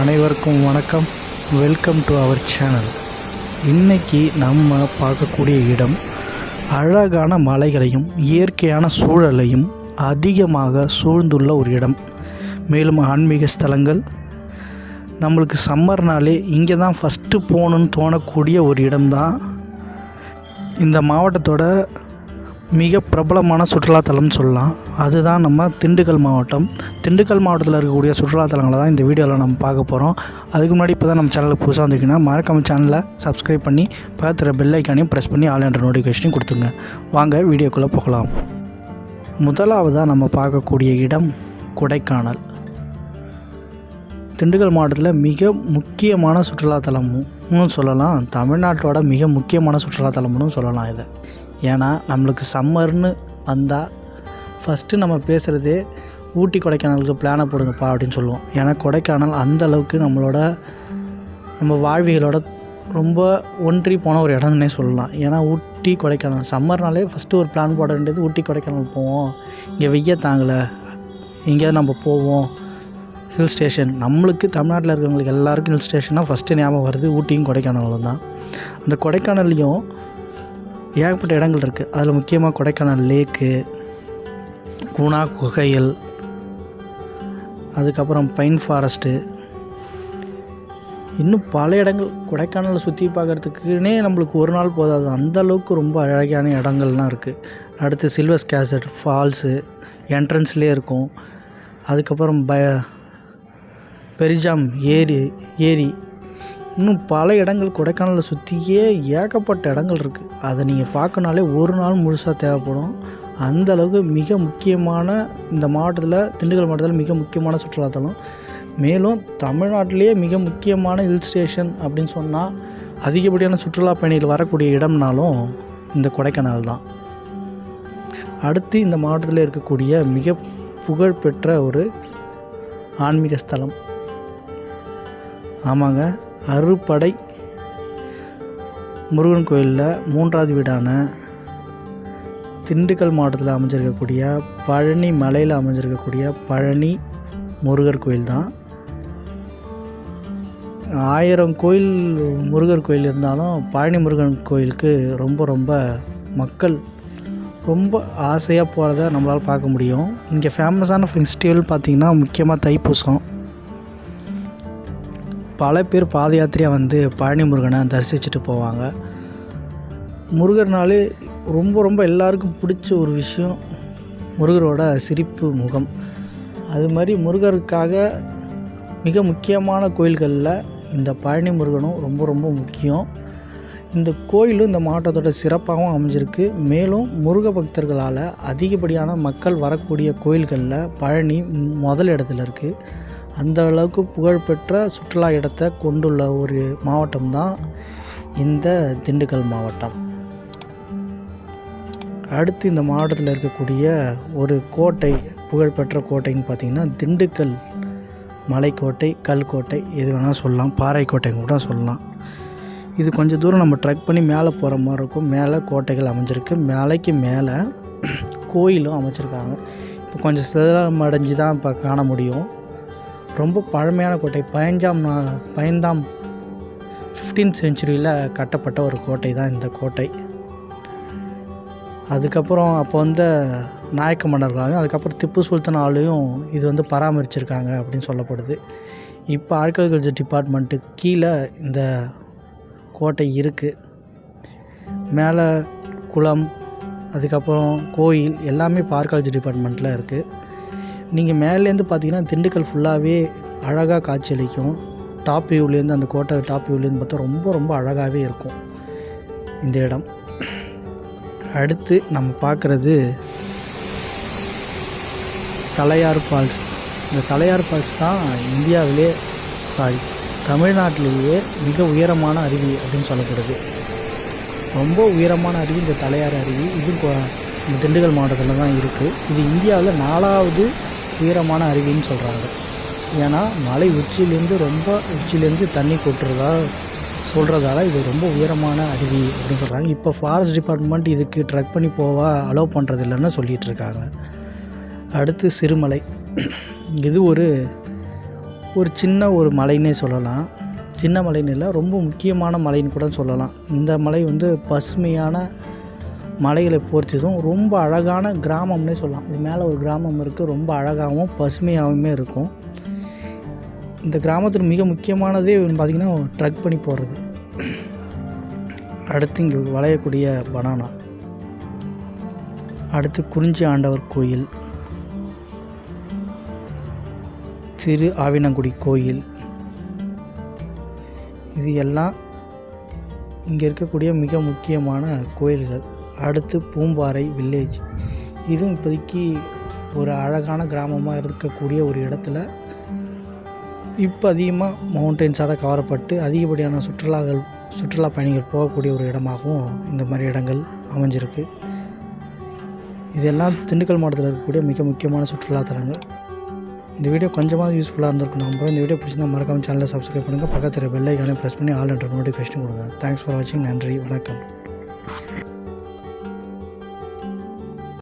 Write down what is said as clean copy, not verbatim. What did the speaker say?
அனைவருக்கும் வணக்கம். Welcome to our channel. இன்றைக்கி நம்ம பார்க்கக்கூடிய இடம் அழகான மலைகளையும் இயற்கையான சூழலையும் அதிகமாக சூழ்ந்துள்ள ஒரு இடம். மேலும் ஆன்மீக ஸ்தலங்கள். நம்மளுக்கு சம்மர்னாலே இங்கே தான் ஃபஸ்ட்டு போகணுன்னு தோணக்கூடிய ஒரு இடம்தான் இந்த மாவட்டத்தோட மிக பிரபலமான சுற்றுலாத்தலம்னு சொல்லலாம். அதுதான் நம்ம திண்டுக்கல் மாவட்டம். திண்டுக்கல் மாவட்டத்தில் இருக்கக்கூடிய சுற்றுலாத்தலங்களை தான் இந்த வீடியோவில் நம்ம பார்க்க போகிறோம். அதுக்கு முன்னாடி இப்போ தான் நம்ம சேனலுக்கு புதுசாக வந்திருக்கீங்கன்னா மறக்காம சேனலை சப்ஸ்கிரைப் பண்ணி பக்கத்தில் பெல் ஐக்கானையும் ப்ரெஸ் பண்ணி ஆல் என்ற நோட்டிஃபிகேஷனையும் கொடுத்துங்க. வாங்க வீடியோக்குள்ளே போகலாம். முதலாவதாக நம்ம பார்க்கக்கூடிய இடம் கொடைக்கானல். திண்டுக்கல் மாவட்டத்தில் மிக முக்கியமான சுற்றுலாத்தலம்னு சொல்லலாம். தமிழ்நாட்டோட மிக முக்கியமான சுற்றுலாத்தலம்னு சொல்லலாம் இதை. ஏன்னா நம்மளுக்கு சம்மர்னு வந்தால் ஃபஸ்ட்டு நம்ம பேசுகிறதே ஊட்டி கொடைக்கானலுக்கு பிளானை போடுங்கப்பா அப்படின்னு சொல்லுவோம். ஏன்னா கொடைக்கானல் அந்தளவுக்கு நம்ம வாழ்விகளோட ரொம்ப ஒன்றி போன ஒரு இடம்னே சொல்லலாம். ஏன்னா ஊட்டி கொடைக்கானல் சம்மர்னாலே ஃபஸ்ட்டு ஒரு பிளான் போட வேண்டியது ஊட்டி கொடைக்கானல் போவோம், இங்கே வெய்ய தாங்கலை, எங்கேயாவது நம்ம போவோம். ஹில் ஸ்டேஷன் நம்மளுக்கு தமிழ்நாட்டில் இருக்கிறவங்களுக்கு எல்லாருக்கும் ஹில் ஸ்டேஷனாக ஃபஸ்ட்டு ஞாபகம் வருது ஊட்டியும் கொடைக்கானலும் தான். அந்த கொடைக்கானல்லையும் ஏகப்பட்ட இடங்கள் இருக்குது. அதில் முக்கியமாக கொடைக்கானல் லேக்கு, குணா குகைகள், அதுக்கப்புறம் பைன் ஃபாரஸ்ட்டு, இன்னும் பல இடங்கள். கொடைக்கானலை சுற்றி பார்க்குறதுக்குன்னே நம்மளுக்கு ஒரு நாள் போதாது, அந்தளவுக்கு ரொம்ப அழகான இடங்கள்லாம் இருக்குது. அடுத்து சில்வர் கேசட் ஃபால்ஸு என்ட்ரன்ஸ்லேயே இருக்கும். அதுக்கப்புறம் பெரிஜாம் ஏரி இன்னும் பல இடங்கள் கொடைக்கானலை சுற்றியே ஏகப்பட்ட இடங்கள் இருக்குது. அதை நீங்கள் பார்க்கனாலே ஒரு நாள் முழுசாக தேவைப்படும். அந்தளவுக்கு மிக முக்கியமான இந்த மாவட்டத்தில் திண்டுக்கல் மாவட்டத்தில் மிக முக்கியமான சுற்றுலாத்தலம். மேலும் தமிழ்நாட்டிலேயே மிக முக்கியமான ஹில் ஸ்டேஷன் அப்படின்னு சொன்னால் அதிகப்படியான சுற்றுலா பயணிகள் வரக்கூடிய இடம்னாலும் இந்த கொடைக்கானல் தான். அடுத்து இந்த மாவட்டத்தில் இருக்கக்கூடிய மிக புகழ்பெற்ற ஒரு ஆன்மீக ஸ்தலம். ஆமாங்க, அறுபடை முருகன் கோயிலில் மூன்றாவது வீடான திண்டுக்கல் மாவட்டத்தில் அமைஞ்சிருக்கக்கூடிய பழனி மலையில் அமைஞ்சிருக்கக்கூடிய பழனி முருகர் கோயில் தான். 1000 கோயில் முருகர் கோயில் இருந்தாலும் பழனி முருகன் கோயிலுக்கு ரொம்ப மக்கள் ரொம்ப ஆசையாக போகிறத நம்மளால் பார்க்க முடியும். இங்கே ஃபேமஸான ஃபெஸ்டிவல் பார்த்திங்கன்னா முக்கியமாக தைப்பூசம். பல பேர் பாத யாத்திரையாக வந்து பழனி முருகனை தரிசிச்சுட்டு போவாங்க. முருகர்னாலே ரொம்ப எல்லாருக்கும் பிடிச்ச ஒரு விஷயம் முருகரோட சிரிப்பு முகம். அது மாதிரி முருகருக்காக மிக முக்கியமான கோயில்களில் இந்த பழனி முருகனும் ரொம்ப முக்கியம். இந்த கோயிலும் இந்த மாவட்டத்தோட சிறப்பாகவும் அமைஞ்சிருக்கு. மேலும் முருக பக்தர்களால் அதிகப்படியான மக்கள் வரக்கூடிய கோயில்களில் பழனி முதல் இடத்துல இருக்குது. அந்த அளவுக்கு புகழ்பெற்ற சுற்றுலா இடத்தை கொண்டுள்ள ஒரு மாவட்டம் தான் இந்த திண்டுக்கல் மாவட்டம். அடுத்து இந்த மாவட்டத்தில் இருக்கக்கூடிய ஒரு கோட்டை, புகழ்பெற்ற கோட்டைன்னு பார்த்திங்கன்னா திண்டுக்கல் மலைக்கோட்டை, கல்கோட்டை, எது வேணால் சொல்லலாம், பாறை கோட்டைன்னு கூட சொல்லலாம். இது கொஞ்சம் தூரம் நம்ம ட்ரெக் பண்ணி மேலே போகிற மாதிரி இருக்கும். மேலே கோட்டைகள் அமைஞ்சிருக்கு, மலைக்கு மேலே கோயிலும் அமைச்சிருக்காங்க. இப்போ கொஞ்சம் சிதறம் அடைஞ்சு தான் இப்போ காண முடியும். ரொம்ப பழமையான கோட்டை, 15th செஞ்சுரியில் கட்டப்பட்ட ஒரு கோட்டை தான் இந்த கோட்டை. அதுக்கப்புறம் அப்போ வந்து நாயக்க மன்னர்களாலையும் அதுக்கப்புறம் திப்பு சுல்தானாலையும் இது வந்து பராமரிச்சிருக்காங்க அப்படின்னு சொல்லப்படுது. இப்போ ஆர்கியாலஜி டிபார்ட்மெண்ட்டுக்கு கீழே இந்த கோட்டை இருக்குது. மேலே குளம், அதுக்கப்புறம் கோயில் எல்லாமே இப்போ ஆர்கியாலஜி டிபார்ட்மெண்ட்டில் இருக்குது. நீங்கள் மேலேருந்து பார்த்தீங்கன்னா திண்டுக்கல் ஃபுல்லாகவே அழகாக காட்சியளிக்கும். டாப் வியூலேருந்து, அந்த கோட்டை டாப் வியூலேருந்து பார்த்தா ரொம்ப அழகாகவே இருக்கும் இந்த இடம். அடுத்து நம்ம பார்க்குறது தலையார் ஃபால்ஸ். இந்த தலையார் ஃபால்ஸ் தான் தமிழ்நாட்டிலேயே மிக உயரமான அருவி அப்படின்னு சொல்லப்படுது. ரொம்ப உயரமான அருவி இந்த தலையார் அருவி. இது இந்த திண்டுக்கல் மாவட்டத்தில் தான் இருக்குது. இது இந்தியாவில் 4வது உயரமான அருவின்னு சொல்கிறாங்க. ஏன்னா மலை உச்சிலேருந்து தண்ணி சொல்கிறதால இது ரொம்ப உயரமான அருவி அப்படின்னு சொல்கிறாங்க. இப்போ ஃபாரஸ்ட் டிபார்ட்மெண்ட் இதுக்கு ட்ரெக் பண்ணி அலோவ் பண்ணுறதில்லைன்னு சொல்லிகிட்ருக்காங்க. அடுத்து சிறுமலை. இது ஒரு ஒரு சின்ன ஒரு மலைன்னே சொல்லலாம். சின்ன மலைன்னு இல்லை, ரொம்ப முக்கியமான மலைன்னு கூட சொல்லலாம். இந்த மலை வந்து பசுமையான மலைகளை போர்த்ததும் ரொம்ப அழகான கிராமம்னே சொல்லலாம். இது மேலே ஒரு கிராமம் இருக்குது, ரொம்ப அழகாகவும் பசுமையாகவுமே இருக்கும். இந்த கிராமத்தில் மிக முக்கியமானதே பார்த்திங்கன்னா ட்ரக் பண்ணி போகிறது. அடுத்து இங்கே விளையக்கூடிய பனானா, அடுத்து குறிஞ்சி ஆண்டவர் கோயில், திரு ஆவினங்குடி கோயில், இது எல்லாம் இங்கே இருக்கக்கூடிய மிக முக்கியமான கோயில்கள். அடுத்து பூம்பாறை வில்லேஜ், இதுவும் இப்போதைக்கு ஒரு அழகான கிராமமாக இருக்கக்கூடிய ஒரு இடத்துல இப்போ அதிகமாக மவுண்டென்ஸால் கவரப்பட்டு அதிகப்படியான சுற்றுலா பயணிகள் போகக்கூடிய ஒரு இடமாகவும் இந்த மாதிரி இடங்கள் அமைஞ்சிருக்கு. இதெல்லாம் திண்டுக்கல் மாவட்டத்தில் இருக்கக்கூடிய மிக முக்கியமான சுற்றுலாத்தலங்கள். இந்த வீடியோ கொஞ்சமாக யூஸ்ஃபுல்லாக இருந்திருக்கும் நம்புகிறோம். இந்த வீடியோ பிடிச்சிருந்தா மறக்காமல் சேனலை சப்ஸ்கிரைப் பண்ணுங்கள். பக்கத்தில் பெல் ஐக்கானை ப்ரெஸ் பண்ணி ஆல் என்ற நோட்டிஃபிகேஷன் கொடுங்க. தேங்க்ஸ் ஃபார் வாட்சிங். நன்றி, வணக்கம்.